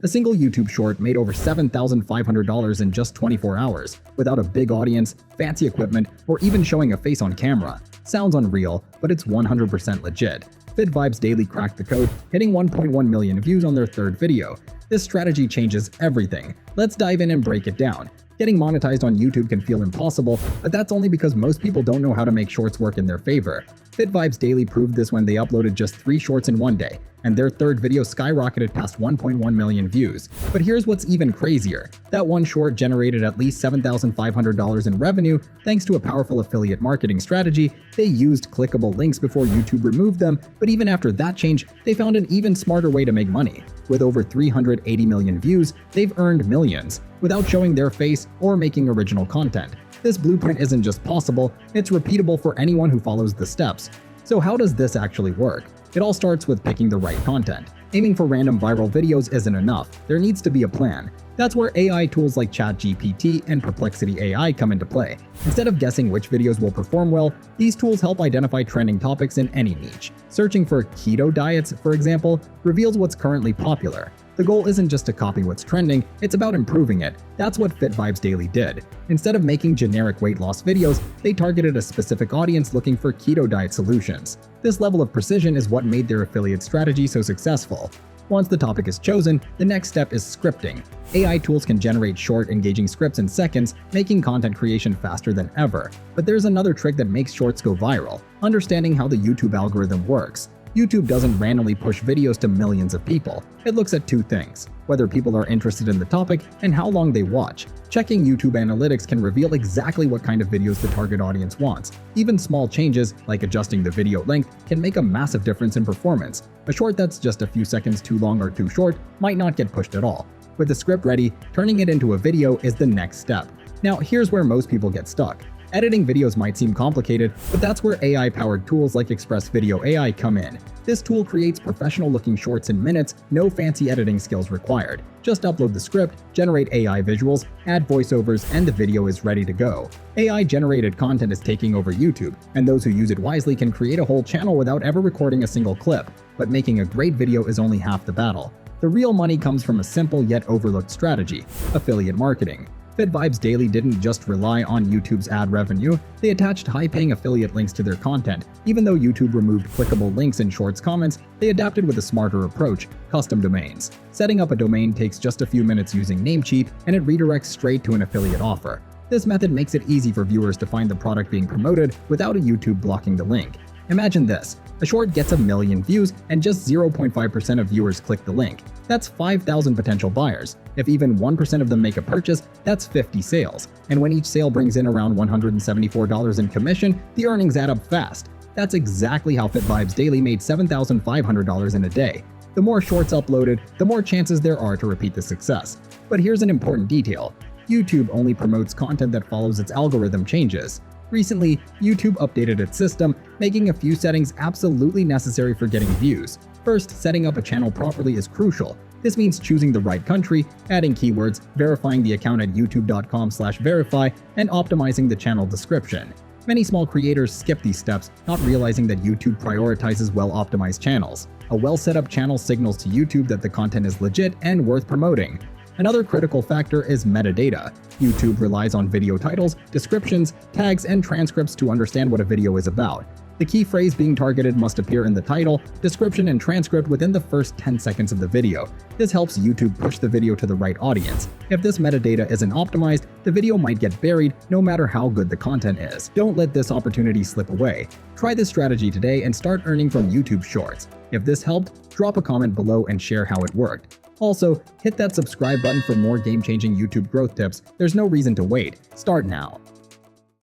A single YouTube short made over $7,500 in just 24 hours, without a big audience, fancy equipment, or even showing a face on camera. Sounds unreal, but it's 100% legit. FitVibes Daily cracked the code, hitting 1.1 million views on their third video. This strategy changes everything. Let's dive in and break it down. Getting monetized on YouTube can feel impossible, but that's only because most people don't know how to make shorts work in their favor. FitVibes Daily proved this when they uploaded just 3 shorts in one day, and their third video skyrocketed past 1.1 million views. But here's what's even crazier. That one short generated at least $7,500 in revenue thanks to a powerful affiliate marketing strategy. They used clickable links before YouTube removed them, but even after that change, they found an even smarter way to make money. With over 380 million views, they've earned millions, without showing their face or making original content. This blueprint isn't just possible, it's repeatable for anyone who follows the steps. So how does this actually work? It all starts with picking the right content. Aiming for random viral videos isn't enough, there needs to be a plan. That's where AI tools like ChatGPT and Perplexity AI come into play. Instead of guessing which videos will perform well, these tools help identify trending topics in any niche. Searching for keto diets, for example, reveals what's currently popular. The goal isn't just to copy what's trending, it's about improving it. That's what FitVibes Daily did. Instead of making generic weight loss videos, they targeted a specific audience looking for keto diet solutions. This level of precision is what made their affiliate strategy so successful. Once the topic is chosen, the next step is scripting. AI tools can generate short, engaging scripts in seconds, making content creation faster than ever. But there's another trick that makes shorts go viral: understanding how the YouTube algorithm works. YouTube doesn't randomly push videos to millions of people. It looks at 2 things: whether people are interested in the topic and how long they watch. Checking YouTube analytics can reveal exactly what kind of videos the target audience wants. Even small changes, like adjusting the video length, can make a massive difference in performance. A short that's just a few seconds too long or too short might not get pushed at all. With the script ready, turning it into a video is the next step. Now, here's where most people get stuck. Editing videos might seem complicated, but that's where AI-powered tools like Express Video AI come in. This tool creates professional-looking shorts in minutes, no fancy editing skills required. Just upload the script, generate AI visuals, add voiceovers, and the video is ready to go. AI-generated content is taking over YouTube, and those who use it wisely can create a whole channel without ever recording a single clip. But making a great video is only half the battle. The real money comes from a simple yet overlooked strategy: affiliate marketing. FitVibes Daily didn't just rely on YouTube's ad revenue, they attached high-paying affiliate links to their content. Even though YouTube removed clickable links in Shorts comments, they adapted with a smarter approach: custom domains. Setting up a domain takes just a few minutes using Namecheap, and it redirects straight to an affiliate offer. This method makes it easy for viewers to find the product being promoted without a YouTube blocking the link. Imagine this: a short gets 1 million views and just 0.5% of viewers click the link. That's 5,000 potential buyers. If even 1% of them make a purchase, that's 50 sales. And when each sale brings in around $174 in commission, the earnings add up fast. That's exactly how FitVibes Daily made $7,500 in a day. The more shorts uploaded, the more chances there are to repeat the success. But here's an important detail: YouTube only promotes content that follows its algorithm changes. Recently, YouTube updated its system, making a few settings absolutely necessary for getting views. First, setting up a channel properly is crucial. This means choosing the right country, adding keywords, verifying the account at youtube.com/verify, and optimizing the channel description. Many small creators skip these steps, not realizing that YouTube prioritizes well-optimized channels. A well-set-up channel signals to YouTube that the content is legit and worth promoting. Another critical factor is metadata. YouTube relies on video titles, descriptions, tags, and transcripts to understand what a video is about. The key phrase being targeted must appear in the title, description, and transcript within the first 10 seconds of the video. This helps YouTube push the video to the right audience. If this metadata isn't optimized, the video might get buried no matter how good the content is. Don't let this opportunity slip away. Try this strategy today and start earning from YouTube Shorts. If this helped, drop a comment below and share how it worked. Also, hit that subscribe button for more game-changing YouTube growth tips. There's no reason to wait. Start now.